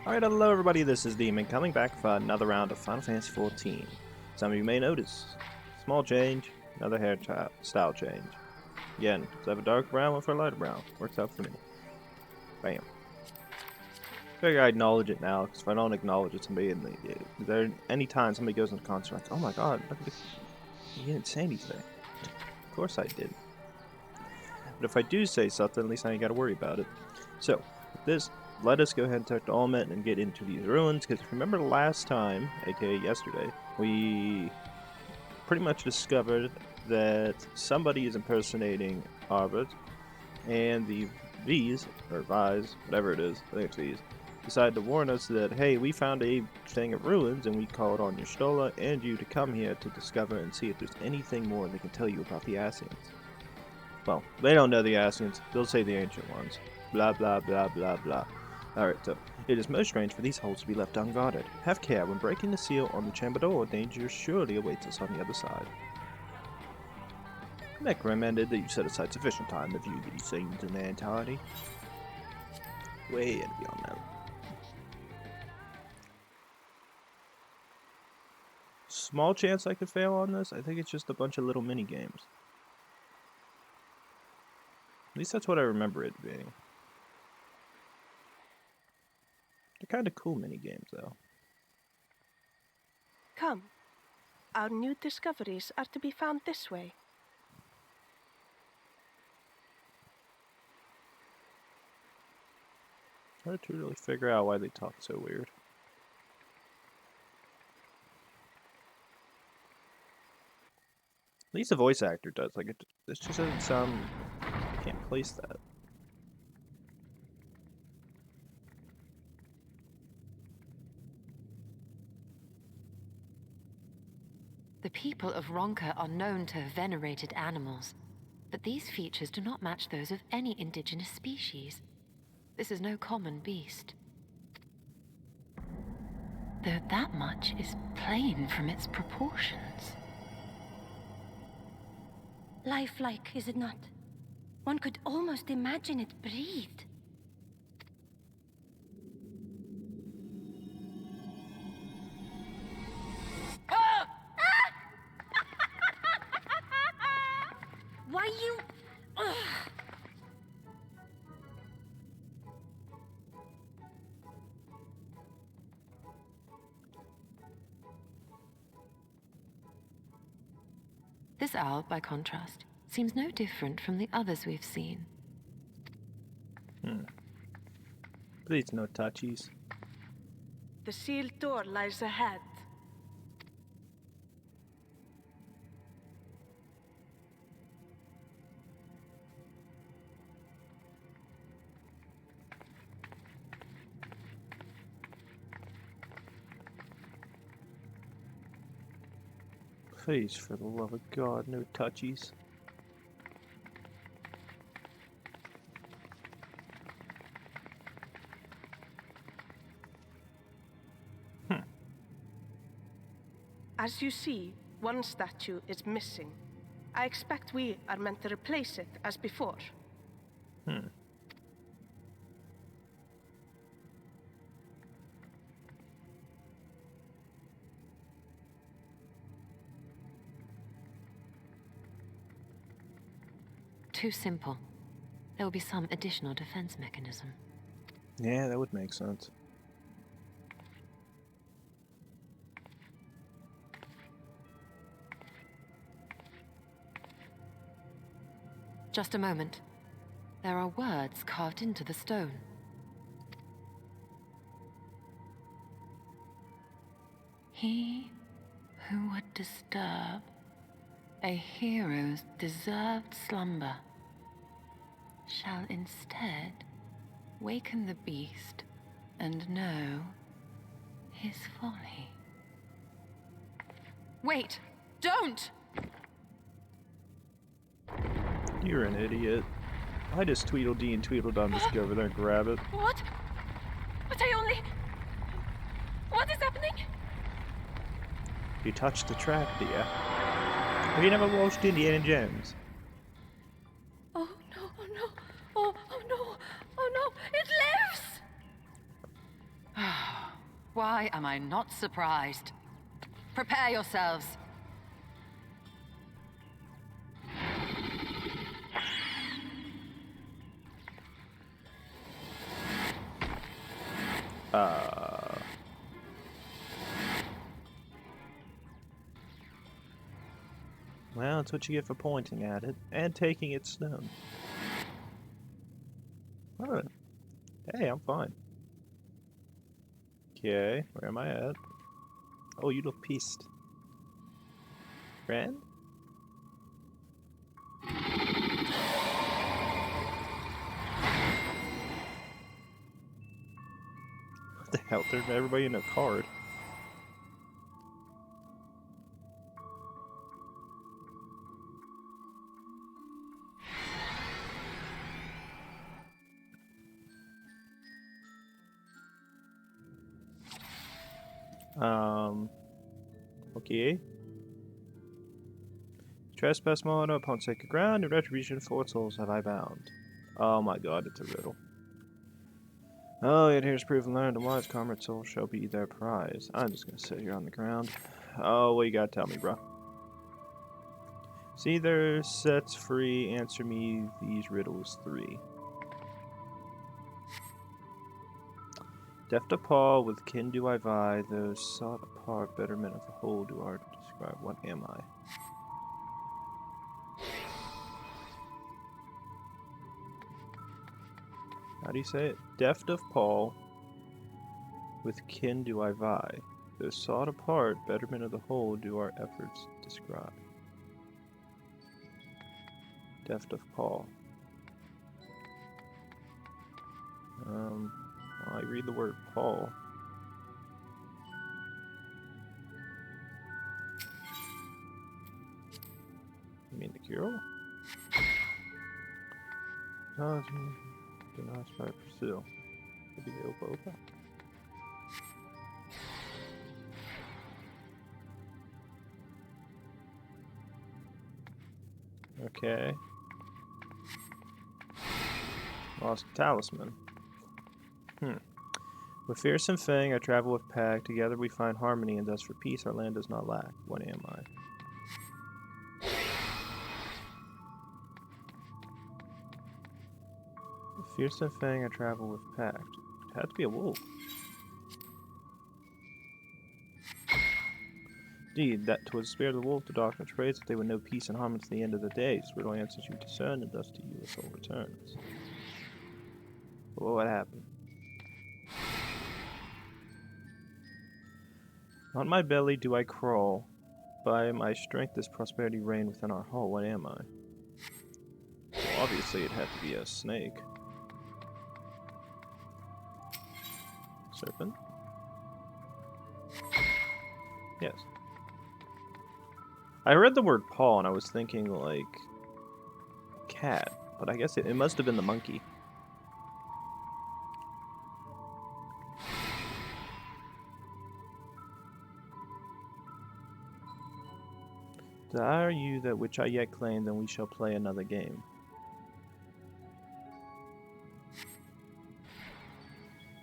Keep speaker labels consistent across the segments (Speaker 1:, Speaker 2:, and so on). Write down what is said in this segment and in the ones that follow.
Speaker 1: Alright, hello everybody, this is Demon coming back for another round of Final Fantasy XIV. Some of you may notice, small change, another style change. Again, does I have a dark brown, one for a lighter brown? Works out for me. Bam. Figure I acknowledge it now, because if I don't acknowledge it, somebody is there any time somebody goes in the concert like, oh my god, look at this, you didn't say anything. Of course I did. But if I do say something, at least I ain't gotta worry about it. So, with this, let us go ahead and talk to Almet and get into these ruins, because remember last time, aka yesterday, we pretty much discovered that somebody is impersonating Arvid, and the V's, or Vise, whatever it is, I think it's V's, decided to warn us that, hey, we found a thing of ruins, and we called on your Stola and you to come here to discover and see if there's anything more they can tell you about the Ascians. Well, they don't know the Ascians, they'll say the ancient ones. Blah blah blah blah blah. Alright, so, it is most strange for these holes to be left unguarded. Have care when breaking the seal on the chamber door, danger surely awaits us on the other side. Nick recommended that you set aside sufficient time to view these scenes in their entirety. Way and beyond that. Small chance I could fail on this, I think it's just a bunch of little mini games. At least that's what I remember it being. They're kind of cool mini games, though.
Speaker 2: Come. Our new discoveries are to be found this way.
Speaker 1: Hard to really figure out why they talk so weird. At least the voice actor does. Like, it just doesn't sound... I can't place that.
Speaker 3: The people of Ronka are known to have venerated animals, but these features do not match those of any indigenous species. This is no common beast. Though that much is plain from its proportions.
Speaker 4: Lifelike, is it not? One could almost imagine it breathed. Why you... Ugh.
Speaker 3: This owl, by contrast, seems no different from the others we've seen.
Speaker 1: Please, no touchies.
Speaker 2: The sealed door lies ahead.
Speaker 1: Please, for the love of God, no touchies.
Speaker 2: As you see, one statue is missing. I expect we are meant to replace it as before.
Speaker 3: Too simple. There will be some additional defense mechanism.
Speaker 1: Yeah, that would make sense.
Speaker 3: Just a moment. There are words carved into the stone. He who would disturb a hero's deserved slumber shall instead waken the beast and know his folly. Wait! Don't!
Speaker 1: You're an idiot. I just Tweedledee and Tweedledum just go over there and grab it.
Speaker 2: What? But I only... What is happening?
Speaker 1: You touched the track, dear. Have you never watched Indiana Jones?
Speaker 2: Oh no, oh no, oh no, oh no, it lives!
Speaker 3: Why am I not surprised? Prepare yourselves.
Speaker 1: Well, that's what you get for pointing at it and taking its stone. Alright. Hey, I'm fine. Okay, where am I at? Oh, you look pissed. Friend? What the hell? There's everybody in a card. Okay. Trespass mono upon sacred ground, and retribution 4 souls have I bound. Oh my god, it's a riddle. Oh, yet here's proof and learned, a wise comrade soul shall be their prize. I'm just gonna sit here on the ground. Oh, what you gotta tell me, bro? See, there sets free, answer me these riddles 3. Deft Paul, with kin do I vie, those sought apart, betterment of the whole do art describe. What am I? How do you say it? Deft of Paul, with kin do I vie, though sought apart, betterment of the whole do our efforts describe. Deft of Paul. I read the word Paul. You mean the Cure? Oh, do not aspire to pursue. Could be the Opa Opa. Okay. Lost talisman. With fearsome fang I travel with pack. Together we find harmony, and thus for peace our land does not lack. What am I? With fearsome fang I travel with pack. It had to be a wolf. Indeed, that 'twas the spirit of the wolf, the darkness prays that they would know peace and harmony to the end of the days. Riddle answers you discern, and thus to you a soul returns. Well, what happened? On my belly do I crawl. By my strength does prosperity reign within our hall. What am I? Well, obviously it had to be a snake. Serpent? Yes. I read the word paw and I was thinking like cat, but I guess it must have been the monkey. Desire you that which I yet claim, then we shall play another game.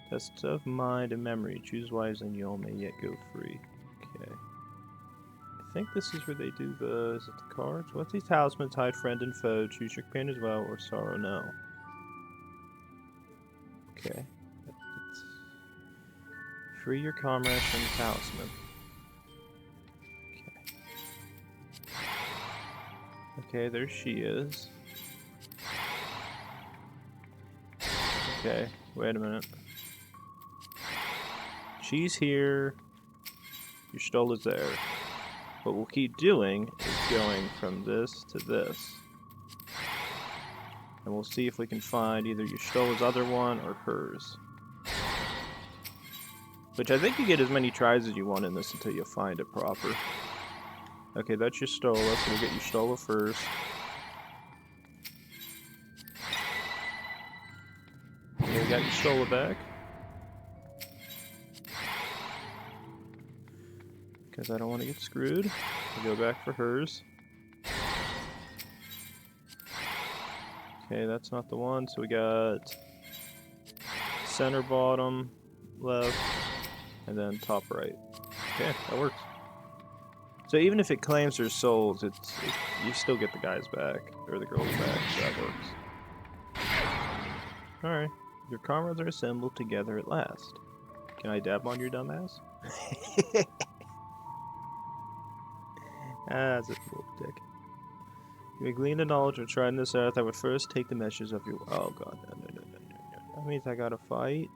Speaker 1: Test of mind and memory. Choose wisely and you all may yet go free. Okay. I think this is where they do the... is it the cards? What's these talismans? Hide friend and foe. Choose your companion as well, or sorrow no. Okay. It's free your comrades from the talisman. Okay, there she is. Okay, wait a minute. She's here. Your stole is there. What we'll keep doing is going from this to this. And we'll see if we can find either your Stola's other one or hers. Which I think you get as many tries as you want in this until you find it proper. Okay, that's your Stola, so we'll get your Stola first. Okay, we got your Stola back. Because I don't want to get screwed. We'll go back for hers. Okay, that's not the one, so we got center bottom left, and then top right. Okay, that works. So even if it claims their souls, you still get the guys back, or the girls back, so that works. Alright, your comrades are assembled together at last. Can I dab on your dumbass? That's a little dick. If you glean the knowledge of trying this earth, I would first take the measures of your... Oh god, no. That means I gotta fight?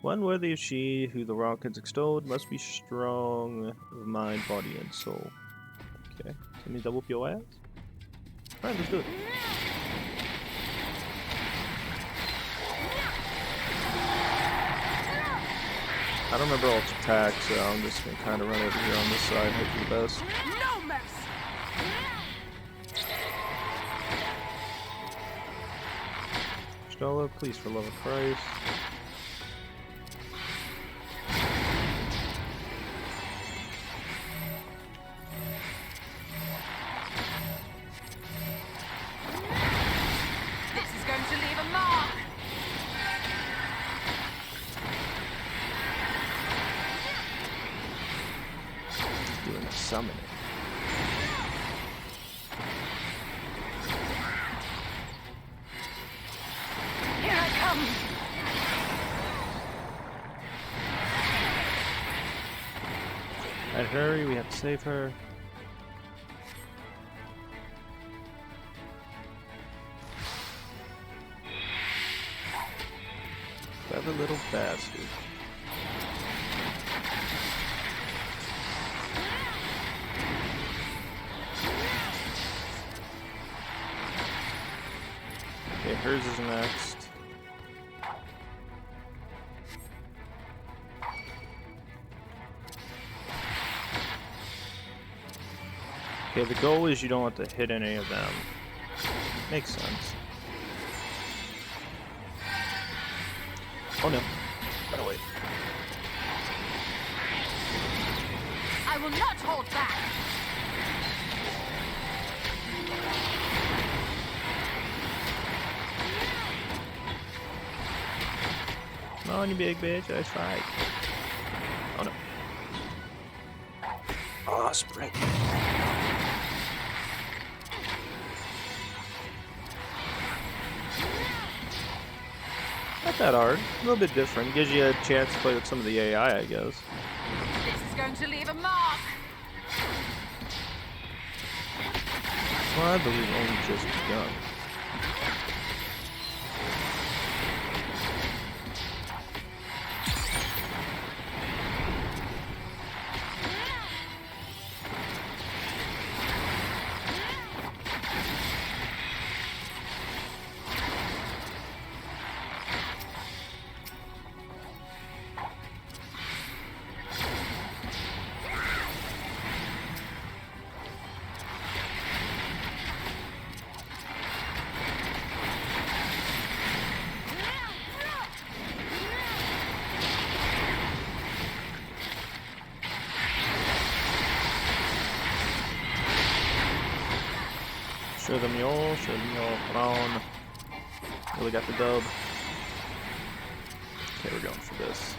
Speaker 1: One worthy of she who the rock has extolled must be strong of mind, body, and soul. Okay, so let me double up your ass? Alright, let's do it. I don't remember all its attacks, so I'm just gonna kind of run over here on this side, hope for the best.
Speaker 2: No mercy!
Speaker 1: Stella, please, for love of Christ.
Speaker 3: This is going to leave a mark!
Speaker 1: Doing a summoning.
Speaker 2: Here I come!
Speaker 1: Alright, hurry, we have to save her. Clever little bastard. Okay, hers is next. Okay, the goal is you don't want to hit any of them. Makes sense. Oh no. Run away.
Speaker 3: I will not hold back!
Speaker 1: Come on, you big bitch, let's fight. Oh no. Oh, spread. Not that hard. A little bit different. Gives you a chance to play with some of the AI, I guess.
Speaker 3: This is going to leave a mark!
Speaker 1: Well, I believe only just begun. Show them your crown. Really got the dub. Okay, we're going for this.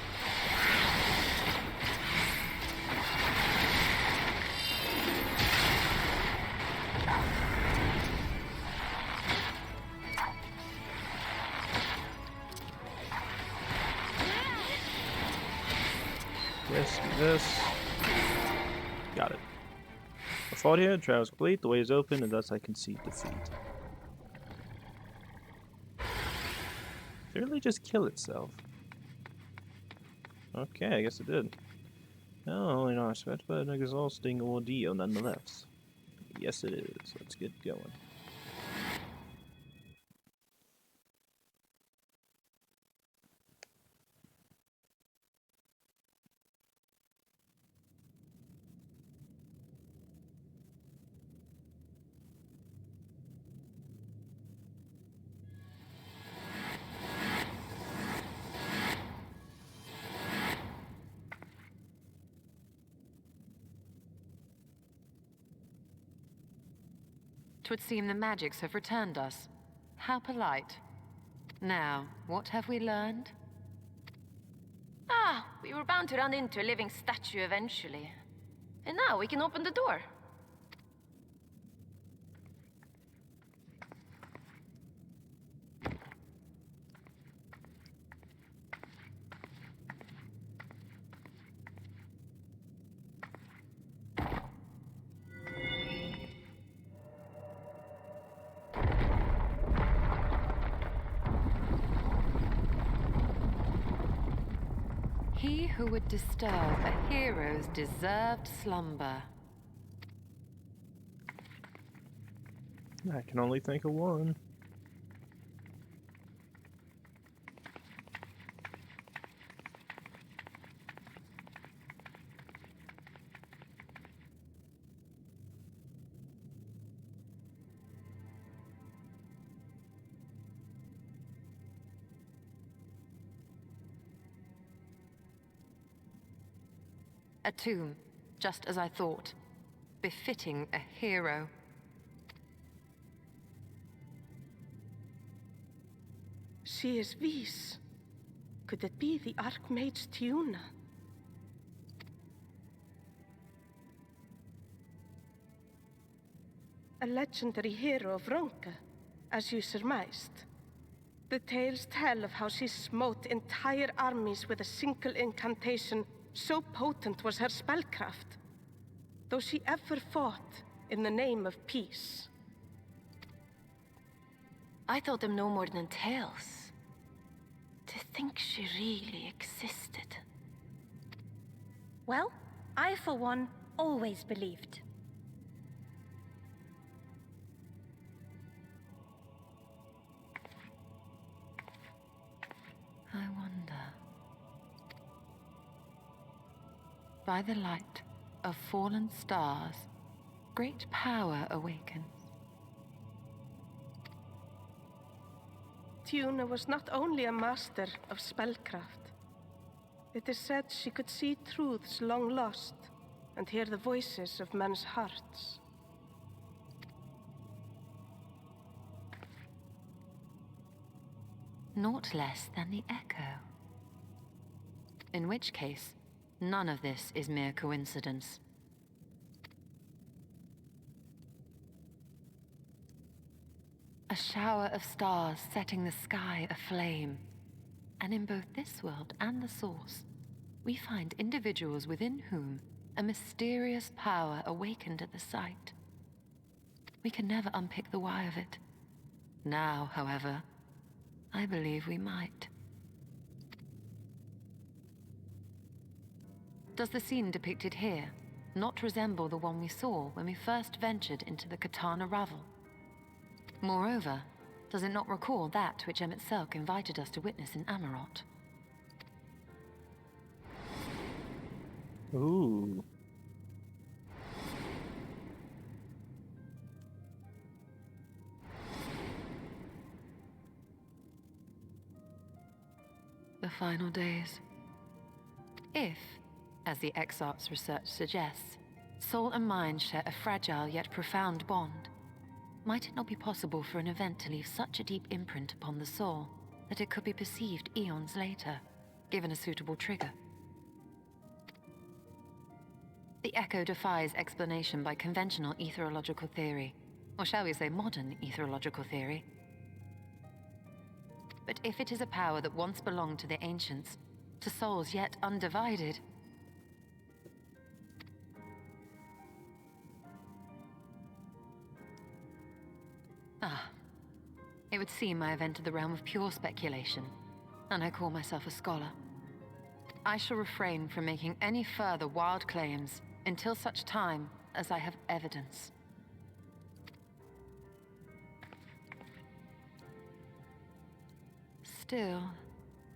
Speaker 1: Yes, this. Got it. I fought here, the trial is complete, the way is open, and thus I concede defeat. Did it really just kill itself? Okay, I guess it did. No, only not expected, but an exhausting ordeal nonetheless. Yes, it is. Let's get going.
Speaker 3: Twould seem the magics have returned us. How polite. Now, what have we learned?
Speaker 5: Ah, we were bound to run into a living statue eventually. And now we can open the door.
Speaker 3: He who would disturb a hero's deserved slumber.
Speaker 1: I can only think of one.
Speaker 3: A tomb, just as I thought. Befitting a hero.
Speaker 2: She is Vis. Could it be the Archmage Tiuna? A legendary hero of Ronka, as you surmised. The tales tell of how she smote entire armies with a single incantation, so potent was her spellcraft. Though she ever fought in the name of peace.
Speaker 5: I thought them no more than tales. To think she really existed.
Speaker 4: Well, I, for one, always believed.
Speaker 3: I wonder. By the light of fallen stars, great power awakens.
Speaker 2: Tiuna was not only a master of spellcraft. It is said she could see truths long lost and hear the voices of men's hearts.
Speaker 3: Naught less than the echo. In which case, none of this is mere coincidence. A shower of stars setting the sky aflame. And in both this world and the Source, we find individuals within whom a mysterious power awakened at the sight. We can never unpick the why of it. Now, however, I believe we might. Does the scene depicted here not resemble the one we saw when we first ventured into the Katana Ravel? Moreover, does it not recall that which Emmett Selk invited us to witness in Amarot?
Speaker 1: Ooh.
Speaker 3: The final days. If, as the Exarch's research suggests, soul and mind share a fragile yet profound bond, might it not be possible for an event to leave such a deep imprint upon the soul that it could be perceived eons later, given a suitable trigger? The echo defies explanation by conventional etherological theory, or shall we say modern etherological theory. But if it is a power that once belonged to the ancients, to souls yet undivided, it would seem I have entered the realm of pure speculation, and I call myself a scholar. I shall refrain from making any further wild claims until such time as I have evidence. Still,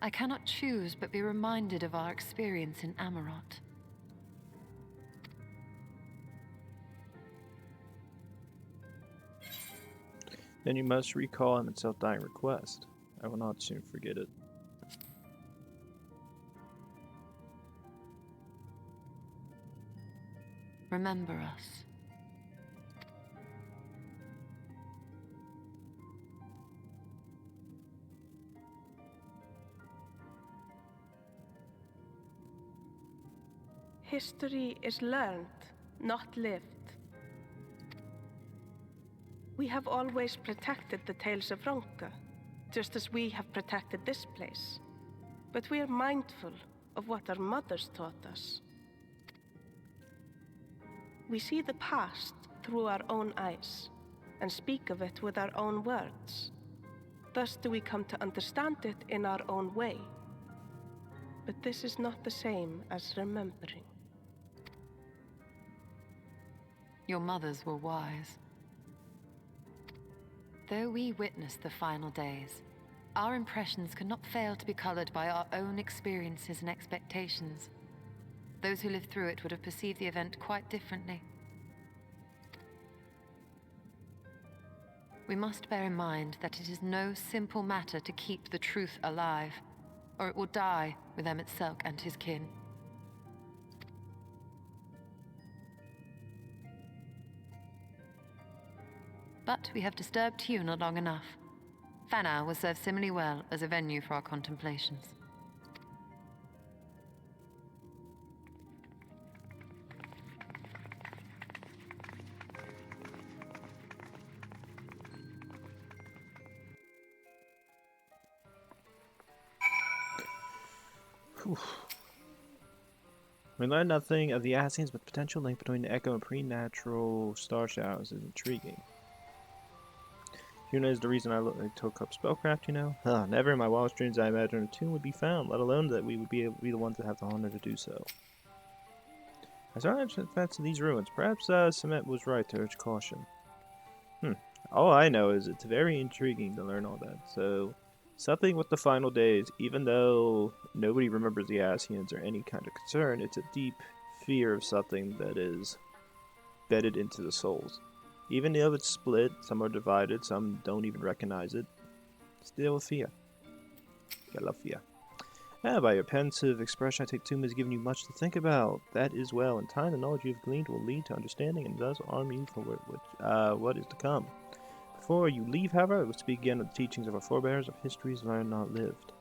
Speaker 3: I cannot choose but be reminded of our experience in Amarot.
Speaker 1: Then you must recall Emmett's self-dying request. I will not soon forget it.
Speaker 3: Remember us.
Speaker 2: History is learned, not lived. We have always protected the Tales of Ronka, just as we have protected this place. But we are mindful of what our mothers taught us. We see the past through our own eyes, and speak of it with our own words. Thus do we come to understand it in our own way. But this is not the same as remembering.
Speaker 3: Your mothers were wise. Though we witnessed the final days, our impressions cannot fail to be colored by our own experiences and expectations. Those who lived through it would have perceived the event quite differently. We must bear in mind that it is no simple matter to keep the truth alive, or it will die with Emmett Selk and his kin. But we have disturbed Huna long enough. Fanau will serve similarly well as a venue for our contemplations.
Speaker 1: We learned nothing of the Ascians, but the potential link between the echo and preternatural star showers is intriguing. Huna is the reason I took up spellcraft, you know? Never in my wildest dreams I imagined a tomb would be found, let alone that we would be able to be the ones that have the honor to do so. I started to fancy these ruins. Perhaps Semet was right to urge caution. All I know is it's very intriguing to learn all that, so... Something with the final days, even though nobody remembers the Ascians or any kind of concern, it's a deep fear of something that is bedded into the souls. Even though it's split, some are divided, some don't even recognize it, still fear. I love fear. By your pensive expression, I take Tomb has given you much to think about. That is well. In time, the knowledge you have gleaned will lead to understanding and thus arm you for what is to come. Before you leave, however, let's speak again of the teachings of our forebears, of histories learned not lived.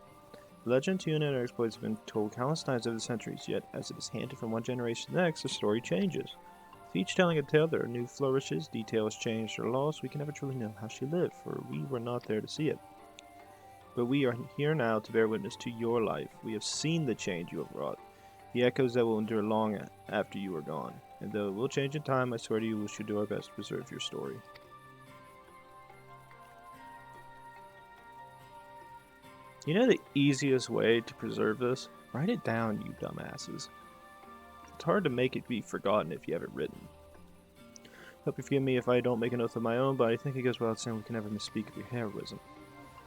Speaker 1: The legend, Huna, and her exploits have been told countless times over the centuries, yet as it is handed from one generation to the next, the story changes. With each telling a tale, there are new flourishes, details changed or lost. We can never truly know how she lived, for we were not there to see it. But we are here now to bear witness to your life. We have seen the change you have wrought, the echoes that will endure long after you are gone. And though it will change in time, I swear to you we shall do our best to preserve your story. You know the easiest way to preserve this? Write it down, you dumbasses. It's hard to make it be forgotten if you have it written. Hope you forgive me if I don't make an oath of my own, but I think it goes without saying we can never misspeak of your heroism.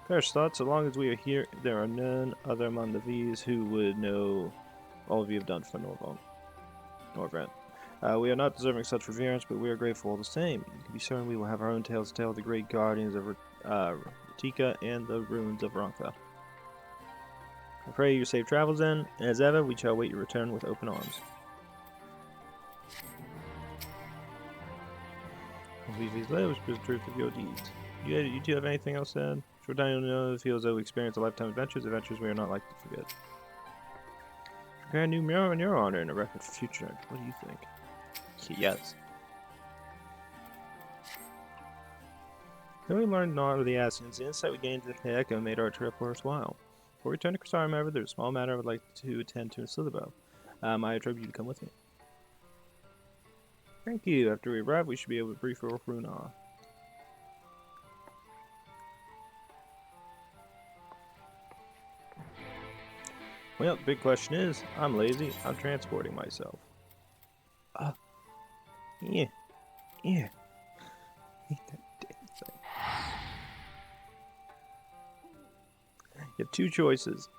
Speaker 1: Perish thought, so long as we are here, there are none other among the V's who would know all of you have done for Norvrent. We are not deserving such reverence, but we are grateful all the same. You can be certain we will have our own tales to tell of the great guardians of Ratika and the ruins of Ronka. I pray you safe travels then, and as ever, we shall await your return with open arms. Vivi's lives prove the truth of your deeds. You two have anything else said? Short time you'll know it feels as though we experience a lifetime of adventures we are not likely to forget. Prepare a new mural in your honor and a record for future. What do you think? Yes. Then we learned not of the Ascians. The insight we gained into the echo made our trip worthwhile. Before we return to Krassarim, however, there's a small matter I would like to attend to in Slitherbow. I attribute you to come with me. Thank you. After we arrive, we should be able to brief Runa. Well, the big question is, I'm lazy. I'm transporting myself. Yeah. Hate that damn thing. You have two choices.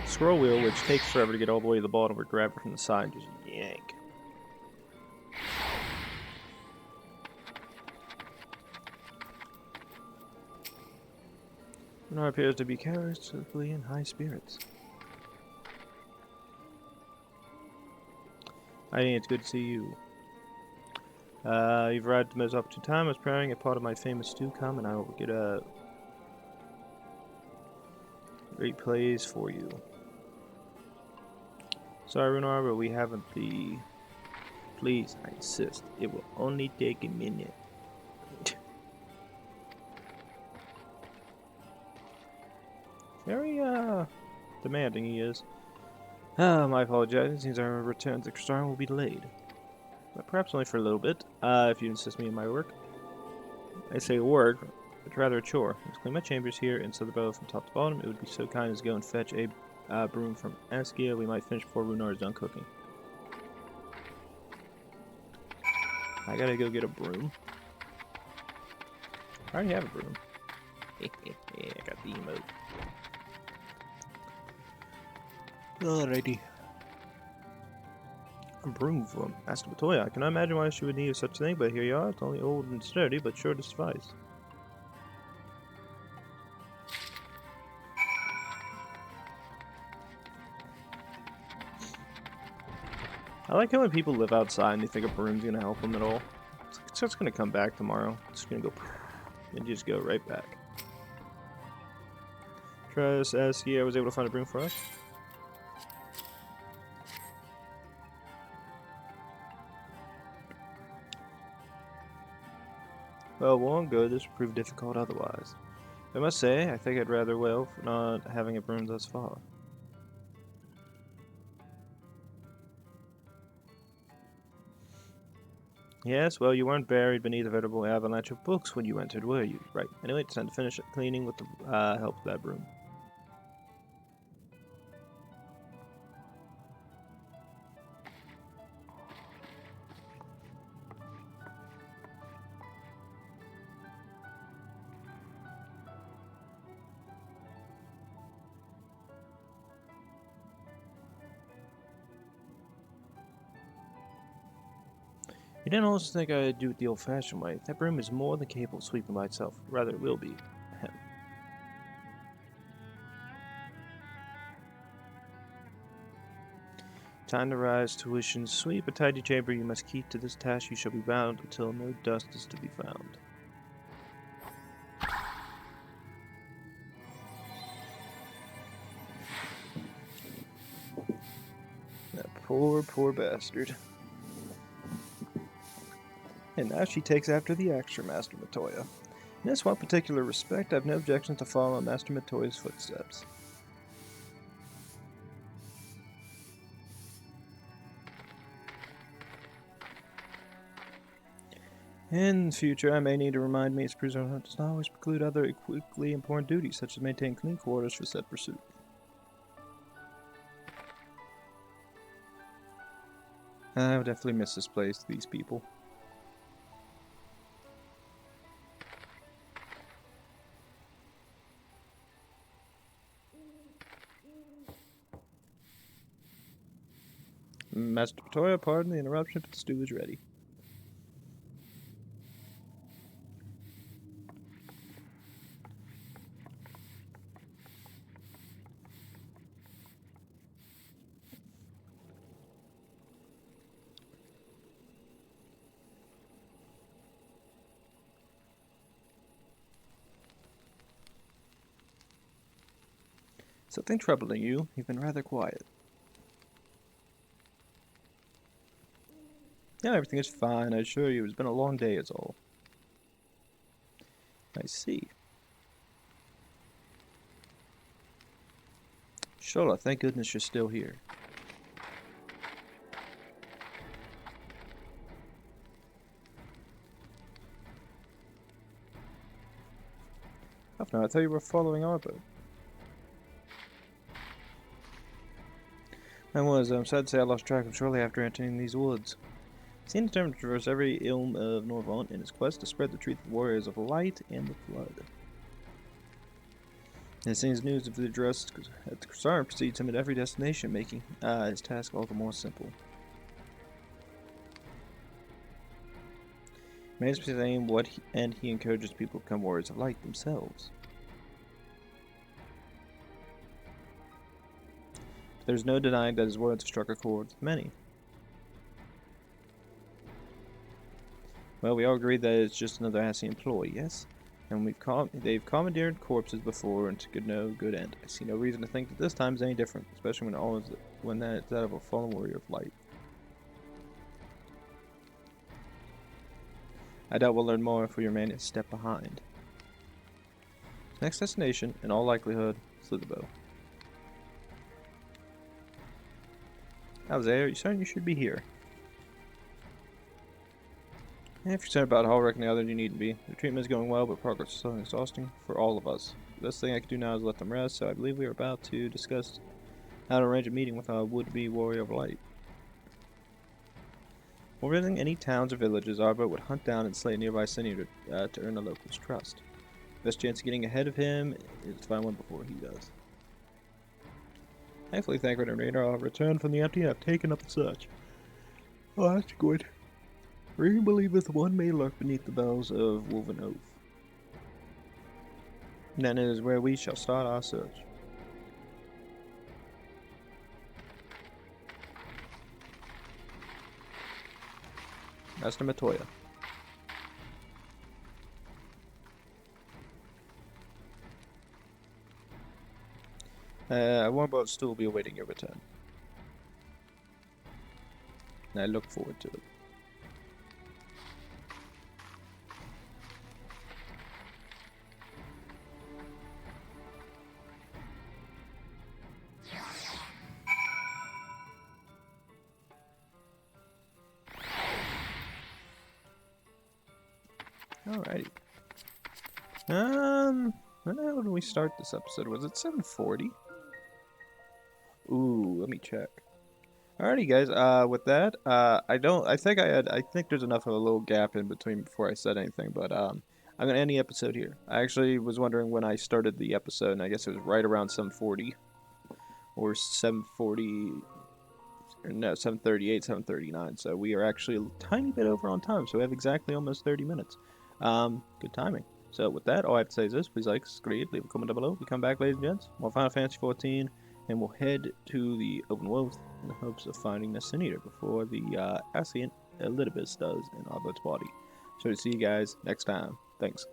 Speaker 1: Scroll wheel, which takes forever to get all the way to the bottom, or grab it from the side and just yank. Runa appears to be characteristically in high spirits. I think it's good to see you. You've arrived at the most opportune time. I was preparing a pot of my famous stew. Come and I will get a great place for you. Sorry, Runar, but we haven't the... Please, I insist. It will only take a minute. Very, demanding he is. My apologies. It seems our return to Krasar will be delayed. But perhaps only for a little bit, if you insist me in my work. I say work, but rather a chore. Let's clean my chambers here and set the bow from top to bottom. It would be so kind as to go and fetch a broom from Ascia. We might finish before Runar is done cooking. I gotta go get a broom. I already have a broom. I got the emote. Alrighty. A broom from Master Matoya. I cannot imagine why she would need such a thing, but here you are. It's only old and sturdy, but sure to suffice. I like how when people live outside and they think a broom's gonna help them at all. It's just gonna come back tomorrow. It's gonna go and just go right back. Trust Ascia was able to find a broom for us. Well, won't go. This will prove difficult otherwise. I must say, I think I'd rather well for not having a broom thus far. Yes, well, you weren't buried beneath a veritable avalanche of books when you entered, were you? Right. Anyway, it's time to finish cleaning with the help of that broom. You didn't also think I'd do it the old-fashioned way. That broom is more than capable of sweeping by itself. Rather, it will be. Ahem. Time to rise, tuition. Sweep a tidy chamber. You must keep to this task. You shall be bound until no dust is to be found. That poor bastard. And now she takes after the extra Master Matoya. In this one particular respect, I have no objection to follow Master Matoya's footsteps. In future, I may need to remind me as prisoner does not always preclude other equally important duties, such as maintaining clean quarters for said pursuit. I would definitely miss this place, these people. Master Matoya, pardon the interruption, but the stew is ready. Something troubling you? You've been rather quiet. Yeah, everything is fine, I assure you. It's been a long day, is all. I see. Shola, thank goodness you're still here. Oh, no, I thought you were following our boat. I was. I'm sad to say I lost track of shortly after entering these woods. He determined to traverse every ilm of Norvant in his quest to spread the truth of warriors of the light and the flood. It seems news of the address at the Krasar precedes him at every destination, making his task all the more simple. He makes me saying and he encourages people to become warriors of light themselves. There's no denying that his words have struck a chord with many. Well, we all agree that it's just another Ascian employee, yes? And they've commandeered corpses before and to no good end. I see no reason to think that this time is any different, especially when that is that of a fallen warrior of light. I doubt we'll learn more if we remain a step behind. Next destination, in all likelihood, Slitherbow. How's Are you certain you should be here? If you're concerned about how I reckon the other you need to be. The treatment is going well, but progress is still exhausting for all of us. The best thing I can do now is let them rest, so I believe we are about to discuss how to arrange a meeting with our would-be warrior of light. While visiting any towns or villages, Arbo would hunt down and slay a nearby senator to earn the locals' trust. Best chance of getting ahead of him is to find one before he does. Thankfully, thank God and Raider, I'll return from the empty and have taken up the search. Oh, that's good. Ring believeth one may lurk beneath the bells of woven oath. Then it is where we shall start our search. Master Matoya. Warboat still will be awaiting your return. And I look forward to it. Alrighty. When did we start this episode? Was it 740? Ooh, let me check. Alrighty, guys. With that, I think there's enough of a little gap in between before I said anything, but I'm gonna end the episode here. I actually was wondering when I started the episode, and I guess it was right around 740 or 740. No, 738, 739. So we are actually a tiny bit over on time. So we have exactly almost 30 minutes. Good timing. So with that, all I have to say is this: please like, subscribe, leave a comment down below. We come back, ladies and gents, more Final Fantasy XIV. And we'll head to the open world in the hopes of finding the Senator before the Ascian Elidibus does in Arbot's body. So to see you guys next time. Thanks.